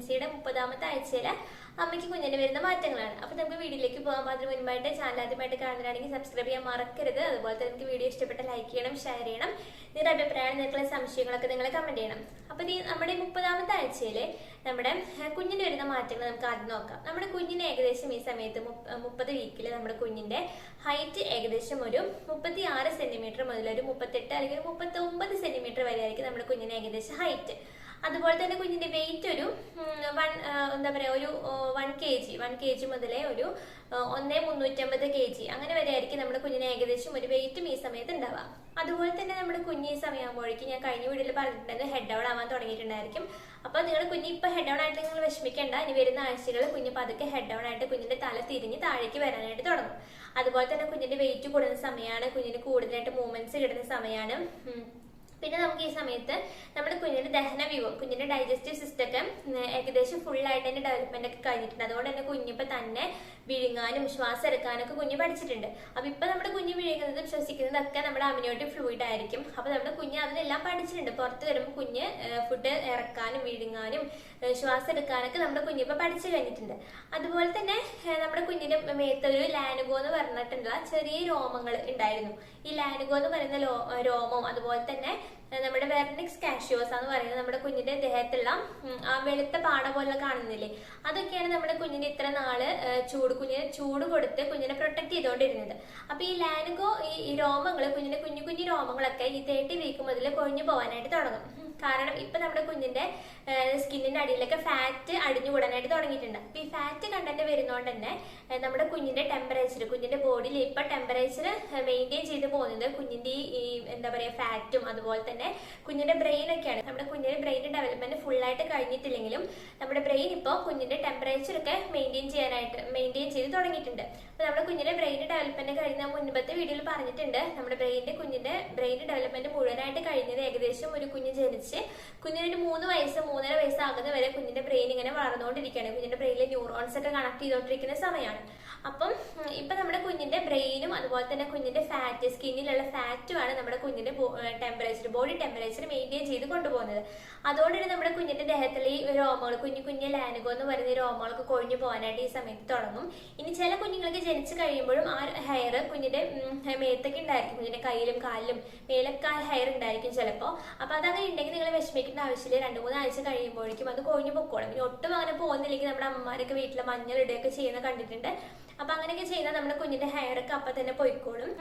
പ്രഗ്നൻസിയുടെ 30ാമത്തെ ആഴ്ചയിലെ അമ്മയ്ക്ക് കുഞ്ഞിന് വരുന്ന മാറ്റങ്ങളാണ്. അപ്പൊ നമുക്ക് വീഡിയോയിലേക്ക് പോകാം. അതിന് മുൻപായിട്ട് ചാനൽ ആദ്യമായിട്ട് കാണുന്നതാണെങ്കിൽ സബ്സ്ക്രൈബ് ചെയ്യാൻ മറക്കരുത്. അതുപോലെ തന്നെ നിങ്ങൾക്ക് വീഡിയോ ഇഷ്ടപ്പെട്ട ലൈക്ക് ചെയ്യണം, ഷെയർ ചെയ്യണം. നിങ്ങളുടെ അഭിപ്രായം, നിങ്ങളുടെ സംശയങ്ങളൊക്കെ നിങ്ങൾ കമന്റ് ചെയ്യണം. അപ്പൊ നമ്മുടെ 30ാമത്തെ ആഴ്ചയില് നമ്മുടെ കുഞ്ഞിന് വരുന്ന മാറ്റങ്ങൾ നമുക്ക് ആദ്യം നോക്കാം. നമ്മുടെ കുഞ്ഞിന് ഏകദേശം ഈ സമയത്ത് 30 വീക്കിൽ നമ്മുടെ കുഞ്ഞിന്റെ ഹൈറ്റ് ഏകദേശം ഒരു 36 സെന്റിമീറ്റർ മുതൽ ഒരു 38 അല്ലെങ്കിൽ 39 സെന്റിമീറ്റർ വരെ ആയിരിക്കും നമ്മുടെ കുഞ്ഞിന് ഏകദേശം ഹൈറ്റ്. അതുപോലെ തന്നെ കുഞ്ഞിന്റെ വെയിറ്റ് ഒരു എന്താ പറയാ ഒരു 1 kg മുതലേ ഒരു 1,350 kg അങ്ങനെ വരെ ആയിരിക്കും നമ്മുടെ കുഞ്ഞിന് ഏകദേശം ഒരു വെയിറ്റും ഈ സമയത്ത് ഉണ്ടാവാം. അതുപോലെ തന്നെ നമ്മുടെ കുഞ്ഞ് ഈ സമയമാകുമ്പോഴേക്കും ഞാൻ കഴിഞ്ഞ വീഡിയോയിൽ പറഞ്ഞിട്ടുണ്ടായിരുന്നു ഹെഡ് ഡൗൺ ആവാൻ തുടങ്ങിയിട്ടുണ്ടായിരിക്കും. അപ്പൊ നിങ്ങളുടെ കുഞ്ഞ് ഇപ്പൊ ഹെഡ് ഡൗൺ ആയിട്ട് നിങ്ങൾ വിഷമിക്കേണ്ട. ഇനി വരുന്ന ആഴ്ചകൾ കുഞ്ഞ് പതുക്കെ ഹെഡ് ഡൗൺ ആയിട്ട് കുഞ്ഞിന്റെ തല തിരിഞ്ഞ് താഴേക്ക് വരാനായിട്ട് തുടങ്ങും. അതുപോലെ തന്നെ കുഞ്ഞിന്റെ വെയിറ്റ് കൂടുന്ന സമയമാണ്, കുഞ്ഞിന് കൂടുതലായിട്ട് മൂവ്മെന്റ്സ് കിട്ടുന്ന സമയമാണ്. പിന്നെ നമുക്ക് ഈ സമയത്ത് നമ്മുടെ കുഞ്ഞിന്റെ ദഹന വ്യൂഹം, കുഞ്ഞിന്റെ ഡൈജസ്റ്റീവ് സിസ്റ്റം ഒക്കെ ഏകദേശം ഫുള്ളായിട്ട് തന്നെ ഡെവലപ്മെന്റ് ഒക്കെ കഴിഞ്ഞിട്ടുണ്ട്. അതുകൊണ്ട് തന്നെ കുഞ്ഞിപ്പോ തന്നെ വിഴുങ്ങാനും ശ്വാസം എടുക്കാനൊക്കെ കുഞ്ഞ് പഠിച്ചിട്ടുണ്ട്. അപ്പൊ ഇപ്പൊ നമ്മുടെ കുഞ്ഞ് വിഴുങ്ങുന്നതും ശ്വസിക്കുന്നതൊക്കെ നമ്മുടെ അമിനോട്ടിക് ഫ്ലൂയിഡ് ആയിരിക്കും. അപ്പൊ നമ്മുടെ കുഞ്ഞ് അതിനെല്ലാം പഠിച്ചിട്ടുണ്ട്. പുറത്ത് വരുമ്പോൾ കുഞ്ഞ് ഫുഡ് ഇറക്കാനും വിഴുങ്ങാനും ശ്വാസം എടുക്കാനൊക്കെ നമ്മുടെ കുഞ്ഞിപ്പോ പഠിച്ചു കഴിഞ്ഞിട്ടുണ്ട്. അതുപോലെ തന്നെ നമ്മുടെ കുഞ്ഞിന്റെ മേത്തൊരു ലാനുഗോ എന്ന് പറഞ്ഞിട്ടുള്ള ചെറിയ രോമങ്ങൾ ഉണ്ടായിരുന്നു. ഈ ലാനുഗോ എന്ന് പറയുന്ന രോമം, അതുപോലെ തന്നെ നമ്മുടെ വെർണിക്സ് കാഷ്യോസ എന്ന് പറയുന്നത് നമ്മുടെ കുഞ്ഞിന്റെ ദേഹത്തുള്ള ആ വെളുത്ത പാട പോലെ കാണുന്നില്ലേ, അതൊക്കെയാണ് നമ്മുടെ കുഞ്ഞിന്റെ ഇത്ര നാള് കുഞ്ഞിനെ ചൂട് കൊടുത്ത് കുഞ്ഞിനെ പ്രൊട്ടക്ട് ചെയ്തുകൊണ്ടിരുന്നത്. അപ്പൊ ഈ ലാനുഗോ, ഈ രോമങ്ങൾ, കുഞ്ഞിന്റെ കുഞ്ഞു കുഞ്ഞു രോമങ്ങളൊക്കെ ഈ 30 വീക്ക് മുതൽ കൊഴിഞ്ഞു പോകാനായിട്ട് തുടങ്ങും. കാരണം ഇപ്പൊ നമ്മുടെ കുഞ്ഞിന്റെ സ്കിന്നിന്റെ അടിയിലൊക്കെ ഫാറ്റ് അടിഞ്ഞുകൂടാനായിട്ട് തുടങ്ങിയിട്ടുണ്ട്. അപ്പൊ ഈ ഫാറ്റ് കണ്ടന്റ് വരുന്നോണ്ട് തന്നെ നമ്മുടെ കുഞ്ഞിന്റെ ടെമ്പറേച്ചർ, കുഞ്ഞിന്റെ ബോഡിയിൽ ഇപ്പൊ ടെമ്പറേച്ചർ മെയിൻറ്റെയിൻ ചെയ്ത് പോകുന്നത് കുഞ്ഞിന്റെ ഈ എന്താ പറയാ ഫാറ്റും അതുപോലെ തന്നെ കുഞ്ഞിന്റെ ബ്രെയിൻ ഒക്കെയാണ്. നമ്മുടെ കുഞ്ഞിന്റെ ബ്രെയിൻ ഡെവലപ്മെന്റ് ഫുൾ ആയിട്ട് കഴിഞ്ഞിട്ടില്ലെങ്കിലും നമ്മുടെ ബ്രെയിൻ ഇപ്പോൾ കുഞ്ഞിന്റെ ടെമ്പറേച്ചർ ഒക്കെ മെയിൻറ്റെയിൻ ചെയ്ത് തുടങ്ങിയിട്ടുണ്ട്. അപ്പൊ നമ്മുടെ കുഞ്ഞിന്റെ ബ്രെയിൻ ഡെവലപ്മെന്റ് കഴിഞ്ഞ മുൻപത്തെ വീഡിയോയിൽ പറഞ്ഞിട്ടുണ്ട്. നമ്മുടെ കുഞ്ഞിന്റെ ബ്രെയിൻ ഡെവലപ്മെന്റ് മുഴുവനായിട്ട് കഴിഞ്ഞത് ഏകദേശം ഒരു കുഞ്ഞ് ജനിച്ച് കുഞ്ഞിന് 3 വയസ്സ് 3.5 വയസ്സാകുന്ന വരെ കുഞ്ഞിന്റെ ബ്രെയിൻ ഇങ്ങനെ വളർന്നുകൊണ്ടിരിക്കുകയാണ്. കുഞ്ഞിന്റെ ബ്രെയിനിലെ ന്യൂറോൺസ് ഒക്കെ കണക്ട് ചെയ്തുകൊണ്ടിരിക്കുന്ന സമയമാണ്. അപ്പം ഇപ്പൊ നമ്മുടെ കുഞ്ഞിന്റെ ബ്രെയിനും അതുപോലെ തന്നെ കുഞ്ഞിന്റെ ഫാറ്റ്, സ്കിന്നിലുള്ള ഫാറ്റുമാണ് നമ്മുടെ കുഞ്ഞിന്റെ ടെമ്പറേച്ചർ, ബോഡി ടെമ്പറേച്ചർ മെയിൻറ്റെയിൻ ചെയ്ത് കൊണ്ടുപോകുന്നത്. അതുകൊണ്ട് തന്നെ നമ്മുടെ കുഞ്ഞിന്റെ ദേഹത്തിലെ ഈ രോമങ്ങൾ, കുഞ്ഞു ലാനുഗോ എന്ന് പറയുന്ന രോമങ്ങളൊക്കെ കൊഴിഞ്ഞു പോകാനായിട്ട് ഈ സമയത്ത് തുടങ്ങും. ഇനി ചില കുഞ്ഞുങ്ങൾക്ക് ജനിച്ചു കഴിയുമ്പോഴും ആ ഹെയർ കുഞ്ഞിന്റെ മേത്തൊക്കെ ഉണ്ടായിരിക്കും, കുഞ്ഞിന്റെ കയ്യിലും കാലിലും മേലൊക്കെ ഹെയർ ഉണ്ടായിരിക്കും ചിലപ്പോ. അപ്പൊ അതങ്ങനെ ഉണ്ടെങ്കിൽ നിങ്ങൾ വിഷമിക്കേണ്ട ആവശ്യമില്ല. 2-3 ആഴ്ച കഴിയുമ്പോഴേക്കും അത് കൊഴിഞ്ഞു പൊക്കോളും. ഇനി ഒട്ടും അങ്ങനെ പോകുന്നില്ലെങ്കിൽ നമ്മുടെ അമ്മമാരൊക്കെ വീട്ടിലെ മഞ്ഞൾ ഇടുകയൊക്കെ ചെയ്യുന്ന കണ്ടിട്ടുണ്ട്. അപ്പൊ അങ്ങനെയൊക്കെ ചെയ്താൽ നമ്മുടെ കുഞ്ഞിന്റെ ഹെയർ ഒക്കെ അപ്പൊ തന്നെ പോയിക്കോളും.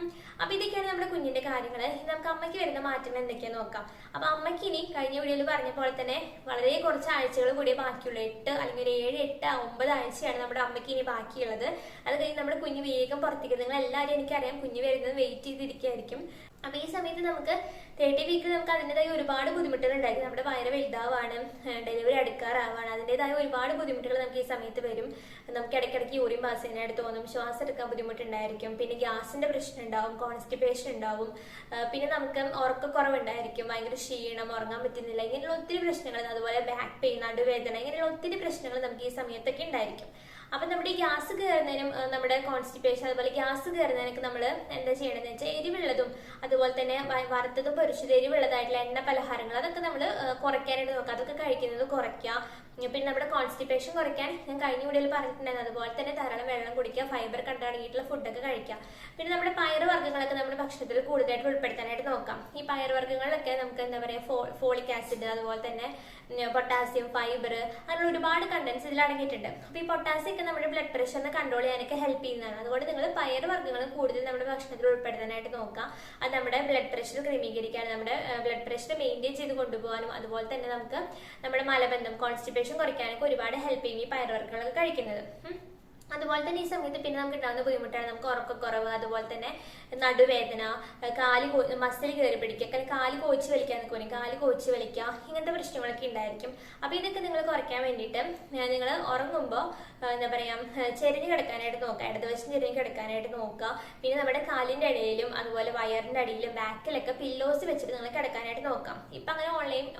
അപ്പൊ ഇതൊക്കെയാണ് നമ്മുടെ കുഞ്ഞിന്റെ കാര്യങ്ങൾ. നമുക്ക് അമ്മയ്ക്ക് വരുന്ന മാറ്റങ്ങൾ എന്തൊക്കെയാ നോക്കാം. അപ്പൊ അമ്മയ്ക്ക് ഇനി കഴിഞ്ഞ വീഡിയോയിൽ പറഞ്ഞ പോലെ തന്നെ വളരെ കുറച്ച് ആഴ്ചകൾ കൂടി ബാക്കിയുള്ളൂ. 8 അല്ലെങ്കിൽ 7, 8, 9 ആഴ്ചയാണ് നമ്മുടെ അമ്മയ്ക്ക് ഇനി ബാക്കിയുള്ളത്. അത് കഴിഞ്ഞ് നമ്മുടെ കുഞ്ഞ് വേഗം പുറത്തേക്ക്, നിങ്ങൾ എല്ലാവരും എനിക്കറിയാം കുഞ്ഞ് വരുന്നത് വെയിറ്റ് ചെയ്തിരിക്കുകയായിരിക്കും. അപ്പൊ ഈ സമയത്ത് നമുക്ക് 30 വീക്കിൽ നമുക്ക് അതിൻ്റെതായ ഒരുപാട് ബുദ്ധിമുട്ടുകൾ ഉണ്ടായിരിക്കും. നമ്മുടെ വയറ് വലുതാവാണ്, ഡെലിവറി അടുക്കാറാവാണ്, അതിൻ്റെതായ ഒരുപാട് ബുദ്ധിമുട്ടുകൾ നമുക്ക് ഈ സമയത്ത് വരും. നമുക്ക് ഇടയ്ക്കിടയ്ക്ക് യൂറിൻ പാസ് ചെയ്യാനായിട്ട് തോന്നും, ശ്വാസം എടുക്കാൻ ബുദ്ധിമുട്ടുണ്ടായിരിക്കും, പിന്നെ ഗ്യാസിന്റെ പ്രശ്നം ഉണ്ടാവും, കോൺസ്റ്റിപ്പേഷൻ ഉണ്ടാവും, പിന്നെ നമുക്ക് ഉറക്കക്കുറവുണ്ടായിരിക്കും, ഭയങ്കര ക്ഷീണം, ഉറങ്ങാൻ പറ്റുന്നില്ല, ഇങ്ങനെയുള്ള ഒത്തിരി പ്രശ്നങ്ങൾ, അതുപോലെ ബാക്ക് പെയിൻ, നടുവേദന, ഇങ്ങനെയുള്ള ഒത്തിരി പ്രശ്നങ്ങൾ നമുക്ക് ഈ സമയത്തൊക്കെ ഉണ്ടായിരിക്കും. അപ്പൊ നമ്മുടെ ഗ്യാസ് കയറുന്നതിനും നമ്മുടെ കോൺസ്റ്റിപ്പേഷൻ അതുപോലെ ഗ്യാസ് കയറുന്നതിനൊക്കെ നമ്മൾ എന്താ ചെയ്യണമെന്ന് വെച്ചാൽ എരിവുള്ളതും അതുപോലെ തന്നെ വറുത്തതും പൊരിച്ചതും എരിവുള്ളതായിട്ടുള്ള എണ്ണ പലഹാരങ്ങൾ അതൊക്കെ നമ്മൾ കുറയ്ക്കാനായിട്ട് നോക്കുക. അതൊക്കെ കഴിക്കുന്നത് കുറയ്ക്കുക. പിന്നെ നമ്മുടെ കോൺസ്റ്റിപ്പേഷൻ കുറയ്ക്കാൻ ഞാൻ കഴിഞ്ഞ വീഡിയോയിൽ പറഞ്ഞിട്ടുണ്ടായിരുന്നു. അതുപോലെ തന്നെ ധാരാളം വെള്ളം കുടിക്കുക, ഫൈബർ കണ്ടടങ്ങിയിട്ടുള്ള ഫുഡൊക്കെ കഴിക്കുക. പിന്നെ നമ്മുടെ പയർ വർഗ്ഗങ്ങളൊക്കെ നമ്മുടെ ഭക്ഷണത്തിൽ കൂടുതലായിട്ട് ഉൾപ്പെടുത്താനായിട്ട് നോക്കാം. ഈ പയർ വർഗ്ഗങ്ങളിലൊക്കെ നമുക്ക് എന്താ പറയുക ഫോളിക് ആസിഡ്, അതുപോലെ തന്നെ പൊട്ടാസ്യം, ഫൈബർ, അങ്ങനെ ഒരുപാട് കണ്ടന്റ്സ് ഇതിൽ അടങ്ങിയിട്ടുണ്ട്. അപ്പൊ ഈ പൊട്ടാസ്യം ഒക്കെ നമ്മുടെ ബ്ലഡ് പ്രഷറിനെ കൺട്രോൾ ചെയ്യാനൊക്കെ ഹെൽപ്പ് ചെയ്യുന്നതാണ്. അതുകൊണ്ട് നിങ്ങൾ പയർ വർഗ്ഗങ്ങൾ കൂടുതൽ നമ്മുടെ ഭക്ഷണത്തിൽ ഉൾപ്പെടുത്താനായിട്ട് നോക്കാം. അത് നമ്മുടെ ബ്ലഡ് പ്രഷർ ക്രമീകരിക്കാനും നമ്മുടെ ബ്ലഡ് പ്രഷർ മെയിൻറ്റെയിൻ ചെയ്ത് കൊണ്ടുപോകാനും അതുപോലെ തന്നെ നമുക്ക് നമ്മുടെ മലബന്ധം, കോൺസ്റ്റിപ്പേഷൻ കുറയ്ക്കാനൊക്കെ ഒരുപാട് ഹെൽപ്പ് ചെയ്യും ഈ പയറുവർഗ്ഗങ്ങളൊക്കെ കഴിക്കുന്നത്. അതുപോലെ തന്നെ ഈ സമയത്ത് പിന്നെ നമുക്ക് ഉണ്ടാകുന്ന ബുദ്ധിമുട്ടാണ് നമുക്ക് ഉറക്കക്കുറവ്, അതുപോലെ തന്നെ നടുവേദന, മസിൽ കയറി പിടിക്കുക, കാല് കോച്ച് വലിക്കാൻ നിൽക്കും, കാല് കോച്ച് വലിക്കുക, ഇങ്ങനത്തെ പ്രശ്നങ്ങളൊക്കെ ഉണ്ടായിരിക്കും. അപ്പൊ ഇതൊക്കെ നിങ്ങൾ കുറയ്ക്കാൻ വേണ്ടിയിട്ട് നിങ്ങൾ ഉറങ്ങുമ്പോൾ എന്താ പറയാ ചെരിഞ്ഞ് കിടക്കാനായിട്ട് നോക്കുക, ഇടതുവശം ചെരിഞ്ഞ് കിടക്കാനായിട്ട് നോക്കുക. പിന്നെ നമ്മുടെ കാലിന്റെ അടിയിലും അതുപോലെ വയറിന്റെ അടിയിലും ബാക്കിലൊക്കെ പില്ലോസ് വെച്ചിട്ട് നിങ്ങൾ കിടക്കാനായിട്ട് നോക്കാം. ഇപ്പൊ അങ്ങനെ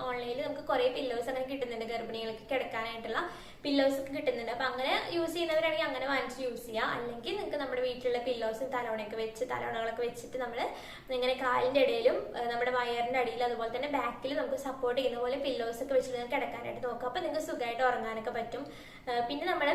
ഓൺലൈനിൽ നമുക്ക് കുറെ പില്ലോസ് അങ്ങനെ കിട്ടുന്നുണ്ട്, ഗർഭിണികൾക്ക് കിടക്കാനായിട്ടുള്ള പില്ലോസ് ഒക്കെ കിട്ടുന്നുണ്ട്. അപ്പൊ അങ്ങനെ യൂസ് ചെയ്യുന്നവരാണെങ്കിൽ അങ്ങനെ വാങ്ങിച്ച് യൂസ് ചെയ്യാം. അല്ലെങ്കിൽ നിങ്ങൾക്ക് നമ്മുടെ വീട്ടിലുള്ള പില്ലോസും തലവണകളൊക്കെ വെച്ചിട്ട് നമ്മൾ ഇങ്ങനെ കാലിന്റെ ഇടയിലും നമ്മുടെ വയറിന്റെ അടിയിൽ അതുപോലെ തന്നെ ബാക്കിൽ നമുക്ക് സപ്പോർട്ട് ചെയ്യുന്ന പോലെ പില്ലോസ് ഒക്കെ വെച്ചിട്ട് നിങ്ങൾക്ക് കിടക്കാനായിട്ട് നോക്കാം. അപ്പൊ നിങ്ങൾക്ക് സുഖമായിട്ട് ഉറങ്ങാനൊക്കെ പറ്റും. പിന്നെ നമ്മൾ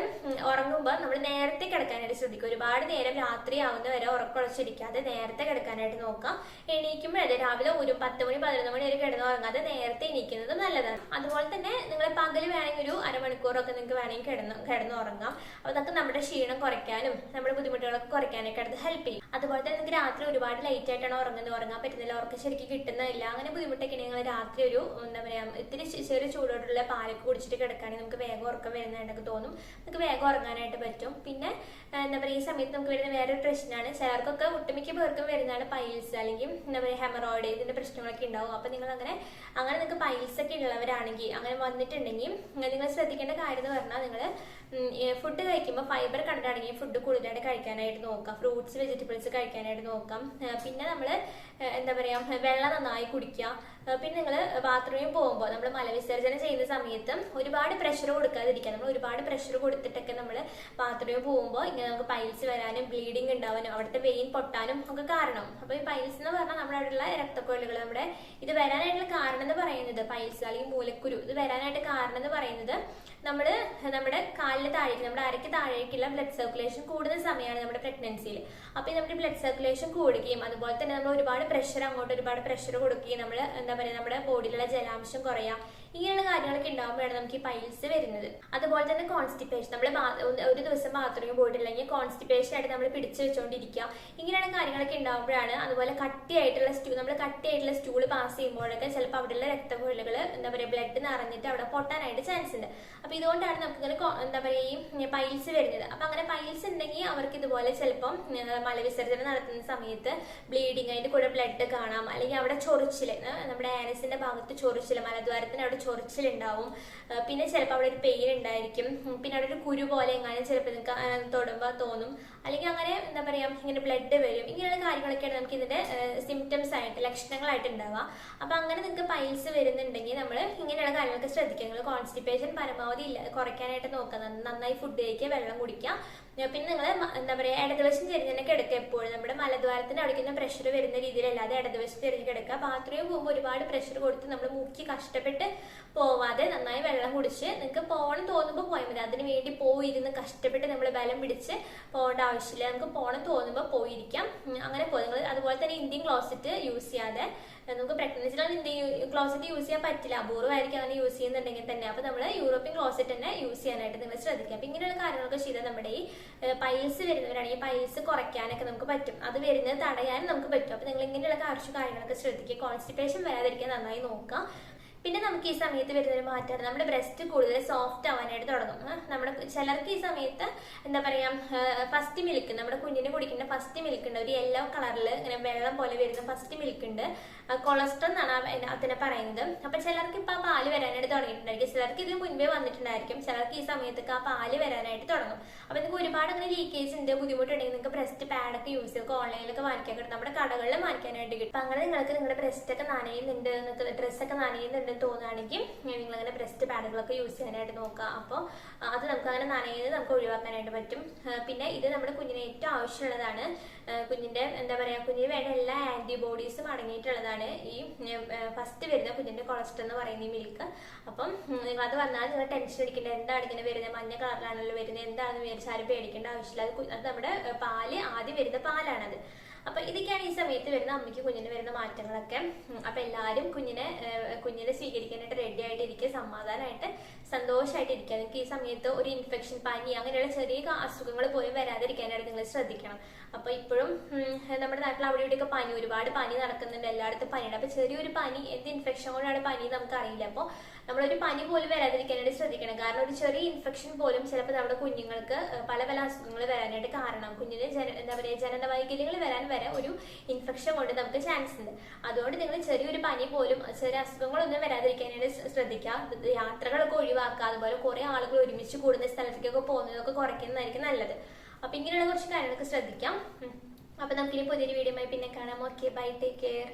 ഉറങ്ങുമ്പോൾ നമ്മൾ നേരത്തെ കിടക്കാനായിട്ട് ശ്രദ്ധിക്കും. ഒരുപാട് നേരം രാത്രി ആവുന്ന വരെ ഉറക്കൊളച്ചിരിക്കാതെ നേരത്തെ കിടക്കാനായിട്ട് നോക്കാം. എണീക്കുമ്പോഴേ രാവിലെ ഒരു 10 മണി 11 മണി വരെ കിടന്ന് ഉറങ്ങാതെ നേരത്തെ എണീക്കുന്നത് നല്ലതാണ്. അതുപോലെ തന്നെ നിങ്ങൾ പകല് വേണമെങ്കിൽ ഒരു അരമണിക്കൂറൊക്കെ നിങ്ങൾക്ക് വേണമെങ്കിൽ കിടന്ന് ഉറങ്ങാം. അപ്പൊ അതൊക്കെ നമ്മുടെ ക്ഷീണം കുറയ്ക്കാനും നമ്മുടെ ബുദ്ധിമുട്ടുകളൊക്കെ കുറയ്ക്കാനൊക്കെ അത് ഹെൽപ്പ് ചെയ്യും. അതുപോലെ തന്നെ നിങ്ങൾക്ക് രാത്രി ഒരുപാട് ലേറ്റ് ആയിട്ടാണ് ഉറങ്ങാൻ പറ്റുന്നില്ല, ഉറക്കം ശരിക്കും കിട്ടുന്നില്ല, അങ്ങനെ ബുദ്ധിമുട്ടൊക്കെ നിങ്ങൾ രാത്രി ഒരു എന്താ പറയാ ഇത്തിരി ചെറിയ ചൂടോടുള്ള പാലൊക്കെ കുടിച്ചിട്ട് കിടക്കുകയാണെങ്കിൽ നമുക്ക് വേഗം ഉറക്കം വരുന്നതായിട്ടൊക്കെ തോന്നും. നമുക്ക് വേഗം ഉറങ്ങാനായിട്ട് പറ്റും. പിന്നെ എന്താ പറയുക ഈ സമയത്ത് നമുക്ക് വരുന്ന വേറൊരു പ്രശ്നമാണ്, ചിലർക്കൊക്കെ ഒട്ടുമിക്ക പേർക്കും വരുന്നതാണ് പൈൽസ് അല്ലെങ്കിൽ എന്താ പറയുക ഹെമറോയിഡ്, ഇതിന്റെ പ്രശ്നങ്ങളൊക്കെ ഉണ്ടാവും. അപ്പൊ നിങ്ങൾ അങ്ങനെ നിങ്ങൾക്ക് പൈൽസ് ഒക്കെ ഉള്ളവരാണെങ്കിൽ അങ്ങനെ വന്നിട്ടുണ്ടെങ്കിൽ നിങ്ങൾ ശ്രദ്ധിക്കേണ്ട കാര്യം എന്ന് പറഞ്ഞാൽ നിങ്ങൾ ഫുഡ് കഴിക്കുമ്പോൾ ഫൈബർ കണ്ടടങ്ങിയ ഫുഡ് കൂടുതലായിട്ട് കഴിക്കാനായിട്ട് നോക്കാം. ഫ്രൂട്ട്സ് വെജിറ്റബിൾസ് കഴിക്കാനായിട്ട് നോക്കാം. പിന്നെ നമ്മൾ എന്താ പറയാ വെള്ളം നന്നായി കുടിക്കുക. പിന്നെ നിങ്ങൾ ബാത്റൂമിൽ പോകുമ്പോൾ നമ്മൾ മലവിസർജനം ചെയ്യുന്ന സമയത്ത് ഒരുപാട് പ്രഷർ കൊടുക്കാതിരിക്കുക. നമ്മൾ ഒരുപാട് പ്രഷർ കൊടുത്തിട്ടൊക്കെ നമ്മൾ ബാത്റൂമിൽ പോകുമ്പോൾ ഇങ്ങനെ നമുക്ക് പൈൽസ് വരാനും ബ്ലീഡിങ് ഉണ്ടാവാനും അവിടുത്തെ വെയിൻ പൊട്ടാനും ഒക്കെ കാരണം. അപ്പൊ ഈ പൈൽസ് എന്ന് പറഞ്ഞാൽ നമ്മുടെ അവിടെയുള്ള രക്തക്കൊഴലുകൾ നമ്മുടെ ഇത് വരാനായിട്ടുള്ള കാരണം എന്ന് പറയുന്നത് പൈൽസ് അല്ലെങ്കിൽ മൂലക്കുരു ഇത് വരാനായിട്ട് കാരണം എന്ന് പറയുന്നത് നമ്മുടെ കാലിന് താഴേക്ക് നമ്മുടെ അരയ്ക്ക് താഴേക്കുള്ള ബ്ലഡ് സർക്കുലേഷൻ കൂടുന്ന സമയമാണ് നമ്മുടെ പ്രഗ്നൻസിയിൽ. അപ്പൊ നമ്മുടെ ബ്ലഡ് സർക്കുലേഷൻ കൂടുകയും അതുപോലെ തന്നെ നമ്മൾ ഒരുപാട് പ്രഷർ കൊടുക്കുകയും നമ്മൾ എന്താ പറയുക നമ്മുടെ ബോഡിയിലുള്ള ജലാംശം കുറയാം, ഇങ്ങനെയുള്ള കാര്യങ്ങളൊക്കെ ഉണ്ടാകുമ്പോഴാണ് നമുക്ക് ഈ പൈൽസ് വരുന്നത്. അതുപോലെ തന്നെ കോൺസ്റ്റിപ്പേഷൻ, നമ്മൾ ഒരു ദിവസം ബാത്റൂമിൽ പോയിട്ടില്ലെങ്കിൽ കോൺസ്റ്റിപ്പേഷൻ ആയിട്ട് നമ്മൾ പിടിച്ചു വെച്ചുകൊണ്ടിരിക്കുക, ഇങ്ങനെയുള്ള കാര്യങ്ങളൊക്കെ ഉണ്ടാകുമ്പോഴാണ്. അതുപോലെ കട്ടിയായിട്ടുള്ള സ്റ്റൂള് പാസ് ചെയ്യുമ്പോഴൊക്കെ ചിലപ്പോൾ അവിടെയുള്ള രക്തക്കൊഴലുകൾ എന്താ പറയുക ബ്ലഡ് നിറഞ്ഞിട്ട് അവിടെ പൊട്ടാനായിട്ട് ചാൻസ് ഉണ്ട്. അപ്പൊ ഇതുകൊണ്ടാണ് നമുക്ക് ഇങ്ങനെ എന്താ പറയുക ഈ പൈൽസ് വരുന്നത്. അപ്പൊ അങ്ങനെ പൈൽസ് ഉണ്ടെങ്കിൽ അവർക്ക് ഇതുപോലെ ചിലപ്പം മലവിസർജനം നടത്തുന്ന സമയത്ത് ബ്ലീഡിങ് അതിന്റെ കൂടെ ബ്ലഡ് കാണാം, അല്ലെങ്കിൽ അവിടെ ചൊറിച്ചില് നമ്മുടെ ആനസിന്റെ ഭാഗത്ത് ചൊറിച്ചില്, മലദ്വാരത്തിന് അവിടെ ചൊറിച്ചിലുണ്ടാവും. പിന്നെ ചിലപ്പോൾ അവിടെ ഒരു പെയിൻ ഉണ്ടായിരിക്കും. പിന്നെ അവിടെ ഒരു കുരു പോലെ എങ്ങാനും ചിലപ്പോൾ നിങ്ങൾക്ക് തൊടുമ്പോൾ തോന്നും, അല്ലെങ്കിൽ അങ്ങനെ എന്താ പറയാ ഇങ്ങനെ ബ്ലഡ് വരും. ഇങ്ങനെയുള്ള കാര്യങ്ങളൊക്കെയാണ് നമുക്ക് ഇതിന്റെ സിംറ്റംസ് ആയിട്ട് ലക്ഷണങ്ങളായിട്ട് ഉണ്ടാവുക. അപ്പൊ അങ്ങനെ നിങ്ങൾക്ക് പൈൽസ് വരുന്നുണ്ടെങ്കിൽ നമ്മൾ ഇങ്ങനെയുള്ള കാര്യങ്ങളൊക്കെ ശ്രദ്ധിക്കുക. നിങ്ങൾ കോൺസ്റ്റിപ്പേഷൻ പരമാവധി കുറയ്ക്കാനായിട്ട് നോക്കുക. നന്നായി ഫുഡ് കഴിക്കുക, വെള്ളം കുടിക്കുക. പിന്നെ നിങ്ങൾ എന്താ പറയുക ഇടതുവശം ചെരിഞ്ഞ് കിടക്കുക. എപ്പോഴും നമ്മുടെ മലദ്വാരത്തിന് അടിക്കുന്ന പ്രഷർ വരുന്ന രീതിയിലല്ലാതെ ഇടതുവശം ചെരിഞ്ഞ് കിടക്കുക. ബാത്റൂമിൽ പോകുമ്പോൾ ഒരുപാട് പ്രഷർ കൊടുത്ത് നമ്മൾ മുക്കി കഷ്ടപ്പെട്ട് പോവാതെ നന്നായി വെള്ളം കുടിച്ച് നിങ്ങൾക്ക് പോകണം തോന്നുമ്പോൾ പോയാൽ മതി. അതിന് വേണ്ടി പോയിരുന്ന് കഷ്ടപ്പെട്ട് നമ്മൾ ബലം പിടിച്ച് പോകേണ്ട ആവശ്യമില്ല. നമുക്ക് പോകണം തോന്നുമ്പോൾ പോയിരിക്കാം, അങ്ങനെ പോകും. നിങ്ങൾ അതുപോലെ തന്നെ ഇന്ത്യൻ ക്ലോസറ്റ് യൂസ് ചെയ്യാതെ നമുക്ക് പ്രഗ്നൻസിലാണ് ഇന്ത്യൻ ക്ലോസറ്റ് യൂസ് ചെയ്യാൻ പറ്റില്ല, അപൂർവമായിരിക്കും അങ്ങനെ യൂസ് ചെയ്യുന്നുണ്ടെങ്കിൽ തന്നെ. അപ്പൊ നമ്മൾ യൂറോപ്യൻ ക്ലോസറ്റ് തന്നെ യൂസ് ചെയ്യാനായിട്ട് നിങ്ങൾ ശ്രദ്ധിക്കുക. അപ്പൊ ഇങ്ങനെയുള്ള കാര്യങ്ങളൊക്കെ ചെയ്താൽ നമ്മുടെ ഈ പൈൽസ് വരുന്നവരാണെങ്കിൽ പൈൽസ് കുറയ്ക്കാനൊക്കെ നമുക്ക് പറ്റും, അത് വരുന്നത് തടയാനും നമുക്ക് പറ്റും. അപ്പൊ നിങ്ങൾ ഇങ്ങനെയുള്ള കാര്യങ്ങളൊക്കെ ശ്രദ്ധിക്കുക. കോൺസ്റ്റിപ്പേഷൻ വരാതിരിക്കാൻ നന്നായി നോക്കുക. പിന്നെ നമുക്ക് ഈ സമയത്ത് വരുന്നൊരു മാറ്റമാണ് നമ്മുടെ ബ്രസ്റ്റ് കൂടുതൽ സോഫ്റ്റ് ആവാനായിട്ട് തുടങ്ങും. നമ്മുടെ ചിലർക്ക് ഈ സമയത്ത് എന്താ പറയാ ഫസ്റ്റ് മിൽക്ക് നമ്മുടെ കുഞ്ഞിന് കുടിക്കുന്ന ഫസ്റ്റ് മിൽക്ക് ഉണ്ട്, ഒരു യെല്ലോ കളറിൽ ഇങ്ങനെ വെള്ളം പോലെ വരുന്ന ഫസ്റ്റ് മിൽക്ക് ഉണ്ട്, കൊളസ്ട്രോൾ എന്നാണ് അതിനെ പറയുന്നത്. അപ്പൊ ചിലർക്ക് ഇപ്പൊ ആ പാല് വരാനായിട്ട് തുടങ്ങിയിട്ടുണ്ടായിരിക്കും, ചിലർക്ക് ഇതിന് മുൻപേ വന്നിട്ടുണ്ടായിരിക്കും, ചിലർക്ക് ഈ സമയത്തൊക്കെ ആ പാല് വരാനായിട്ട് തുടങ്ങും. അപ്പൊ നിങ്ങൾക്ക് ഒരുപാട് അങ്ങനെ ലീക്കേജ് ഉണ്ട്, ബുദ്ധിമുട്ടുണ്ടെങ്കിൽ നിങ്ങൾക്ക് ബ്രസ്റ്റ് പാഡൊക്കെ യൂസ് ചെയ്യും, ഓൺലൈനിലൊക്കെ വാങ്ങിക്കാൻ കിട്ടും, നമ്മുടെ കടകളിൽ വാങ്ങിക്കാനായിട്ട് കിട്ടും. അപ്പൊ അങ്ങനെ നിങ്ങൾക്ക് നിങ്ങളുടെ ബ്രസ്റ്റ് ഒക്കെ നനയുന്നുണ്ട്, ഡ്രസ്സൊക്കെ നനയുന്നുണ്ട് തോന്നുകയാണെങ്കിൽ നിങ്ങൾ അങ്ങനെ ബ്രസ്റ്റ് പാഡുകളൊക്കെ യൂസ് ചെയ്യാനായിട്ട് നോക്കുക. അപ്പോൾ അത് നമുക്ക് അങ്ങനെ നനയുന്നത് നമുക്ക് ഒഴിവാക്കാനായിട്ട് പറ്റും. പിന്നെ ഇത് നമ്മുടെ കുഞ്ഞിന് ഏറ്റവും ആവശ്യമുള്ളതാണ്. കുഞ്ഞിന്റെ എന്താ പറയാ കുഞ്ഞിന് വേണ്ട എല്ലാ ആന്റിബോഡീസും അടങ്ങിയിട്ടുള്ളതാണ് ഈ ഫസ്റ്റ് വരുന്ന കുഞ്ഞിന്റെ കൊളസ്ട്രോൾ എന്ന് പറയുന്ന ഈ മിൽക്ക്. അപ്പം നിങ്ങൾ അത് വന്നാൽ നിങ്ങൾ ടെൻഷൻ അടിക്കേണ്ട, എന്താണ് ഇങ്ങനെ വരുന്നത്, മഞ്ഞ കളറിലാണല്ലോ വരുന്നത്, എന്താണെന്ന് വിചാരിച്ചാലും പേടിക്കേണ്ട ആവശ്യമില്ല. അത് നമ്മുടെ പാല് ആദ്യം വരുന്ന പാലാണത്. അപ്പൊ ഇതൊക്കെയാണ് ഈ സമയത്ത് വരുന്ന അമ്മയ്ക്ക് കുഞ്ഞിന് വരുന്ന മാറ്റങ്ങളൊക്കെ. അപ്പൊ എല്ലാവരും കുഞ്ഞിനെ സ്വീകരിക്കാനായിട്ട് റെഡി ആയിട്ട് ഇരിക്കുക, സമാധാനമായിട്ട് സന്തോഷമായിട്ട് ഇരിക്കുക. നിങ്ങൾക്ക് ഈ സമയത്ത് ഒരു ഇൻഫെക്ഷൻ, പനി അങ്ങനെയുള്ള ചെറിയ അസുഖങ്ങൾ പോലും വരാതിരിക്കാനായിട്ട് നിങ്ങൾ ശ്രദ്ധിക്കണം. അപ്പൊ ഇപ്പോഴും നമ്മുടെ നാട്ടിൽ അവിടെ ഇവിടെയൊക്കെ ഒരുപാട് പനി നടക്കുന്നുണ്ട്, എല്ലായിടത്തും പനിയുണ്ട്. അപ്പൊ ചെറിയൊരു പനി എന്ത് ഇൻഫെക്ഷൻ കൊണ്ടാണ് പനി നമുക്ക് അറിയില്ല. അപ്പൊ നമ്മളൊരു പനി പോലും വരാതിരിക്കാനായിട്ട് ശ്രദ്ധിക്കണം. കാരണം ഒരു ചെറിയ ഇൻഫെക്ഷൻ പോലും ചിലപ്പോൾ നമ്മുടെ കുഞ്ഞുങ്ങൾക്ക് പല പല അസുഖങ്ങൾ വരാനായിട്ട് കാരണം, കുഞ്ഞിന് എന്താ പറയുക ജനന വൈകല്യങ്ങൾ വരാൻ വരെ ഒരു ഇൻഫെക്ഷൻ കൊണ്ട് നമുക്ക് ചാൻസ് ഉണ്ട്. അതുകൊണ്ട് നിങ്ങൾ ചെറിയൊരു പനി പോലും ചെറിയ അസുഖങ്ങളൊന്നും വരാതിരിക്കാനായിട്ട് ശ്രദ്ധിക്കുക. യാത്രകളൊക്കെ ഒഴിവാക്കുക. അതുപോലെ കുറെ ആളുകൾ ഒരുമിച്ച് കൂടുന്ന സ്ഥലത്തേക്കൊക്കെ പോകുന്നതൊക്കെ കുറയ്ക്കുന്നതായിരിക്കും നല്ലത്. അപ്പൊ ഇങ്ങനെയുള്ള കുറച്ച് കാര്യങ്ങളൊക്കെ ശ്രദ്ധിക്കാം. അപ്പൊ നമുക്കിനി പുതിയൊരു വീഡിയോ പിന്നെ കാണാം. Okay, bye, take care.